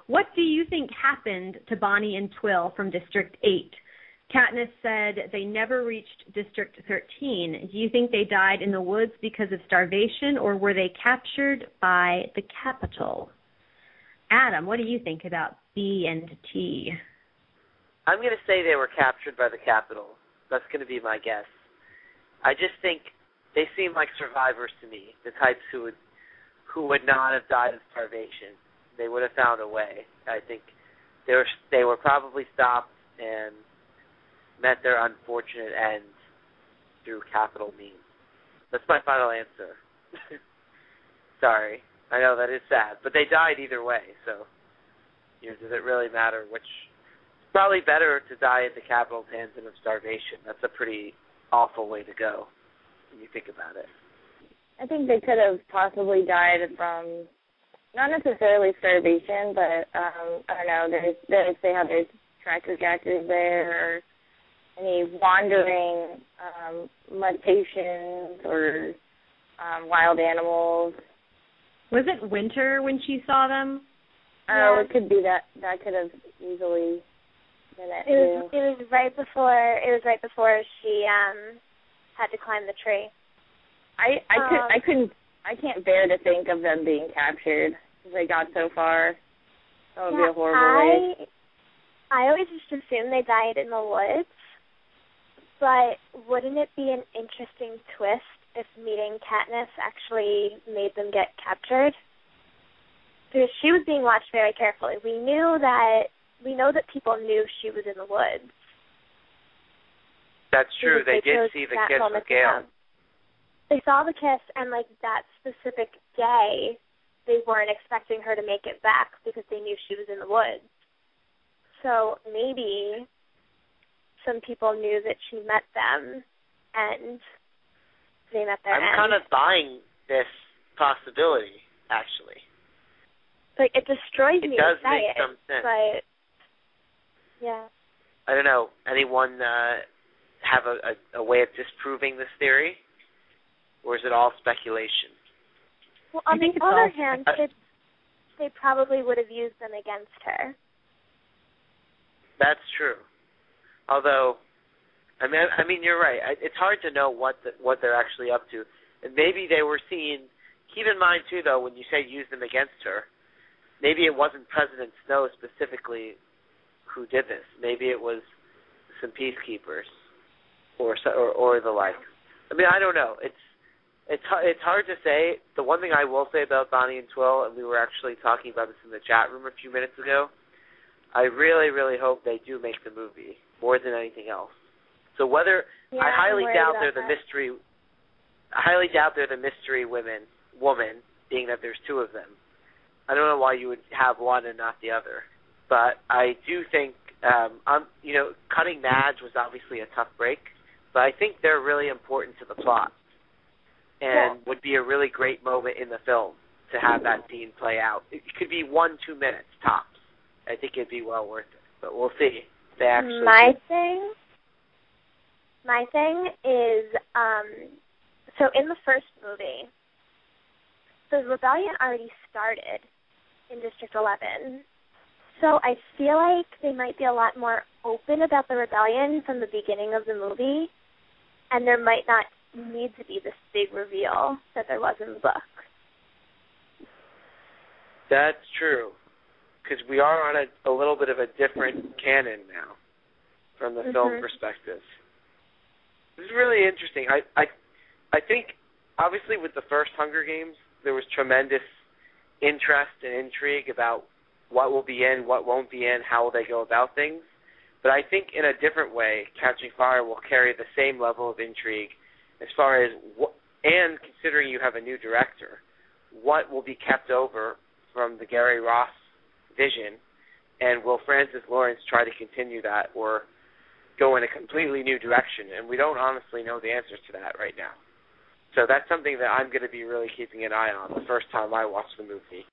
What do you think happened to Bonnie and Twill from District 8? Katniss said they never reached District 13. Do you think they died in the woods because of starvation, or were they captured by the Capitol? Adam, what do you think about B and T? I'm going to say they were captured by the Capitol. That's going to be my guess. I just think they seem like survivors to me, the types who would not have died of starvation. They would have found a way. I think they were probably stopped and met their unfortunate end through capital means. That's my final answer. Sorry. I know that is sad, but they died either way, so does it really matter which? It's probably better to die at the Capitol's hands than of starvation. That's a pretty awful way to go when you think about it. I think they could have possibly died from not necessarily starvation, but I don't know. There's they have their tracker catchers there, or any wandering mutations or wild animals. Was it winter when she saw them? Oh, it could be that. That could have easily been it. It was right before she had to climb the tree. I can't bear to think of them being captured. They got so far. That would be a horrible way. I always just assumed they died in the woods, but wouldn't it be an interesting twist if meeting Katniss actually made them get captured? Because she was being watched very carefully. We know that people knew she was in the woods. That's true. They did see the kiss with Gale. They saw the kiss, and that specific day, they weren't expecting her to make it back because they knew she was in the woods. So maybe some people knew that she met them, and they met their end. I'm kind of buying this possibility, actually. It destroys me to say it. It does make some sense. But, yeah. I don't know. Anyone have a way of disproving this theory? Or is it all speculation? Well, on the other hand, they probably would have used them against her. That's true. Although, I mean, you're right. It's hard to know what they're actually up to. And maybe they were seeing. Keep in mind too, though, when you say use them against her, maybe it wasn't President Snow specifically who did this. Maybe it was some peacekeepers or the like. I mean, I don't know. It's hard to say. The one thing I will say about Bonnie and Twill, and we were actually talking about this in the chat room a few minutes ago, I really, really hope they do make the movie more than anything else. So whether I highly doubt they're the mystery. I highly doubt they're the mystery woman, being that there's two of them. I don't know why you would have one and not the other, but I do think cutting Madge was obviously a tough break, but I think they're really important to the plot. And would be a really great moment in the film to have that scene play out. It could be 1-2 minutes tops. I think it'd be well worth it, but we'll see. If they actually My thing is, so in the first movie, the rebellion already started in District 11. So I feel like they might be a lot more open about the rebellion from the beginning of the movie, and there might not need to be this big reveal that there was in the book. That's true, because we are on a little bit of a different canon now from the film perspective. This is really interesting. I think, obviously, with the first Hunger Games, there was tremendous interest and intrigue about what will be in, what won't be in, how will they go about things. But I think in a different way, Catching Fire will carry the same level of intrigue as far as, and considering you have a new director, what will be kept over from the Gary Ross vision, and will Francis Lawrence try to continue that or go in a completely new direction? And we don't honestly know the answers to that right now. So that's something that I'm going to be really keeping an eye on the first time I watch the movie.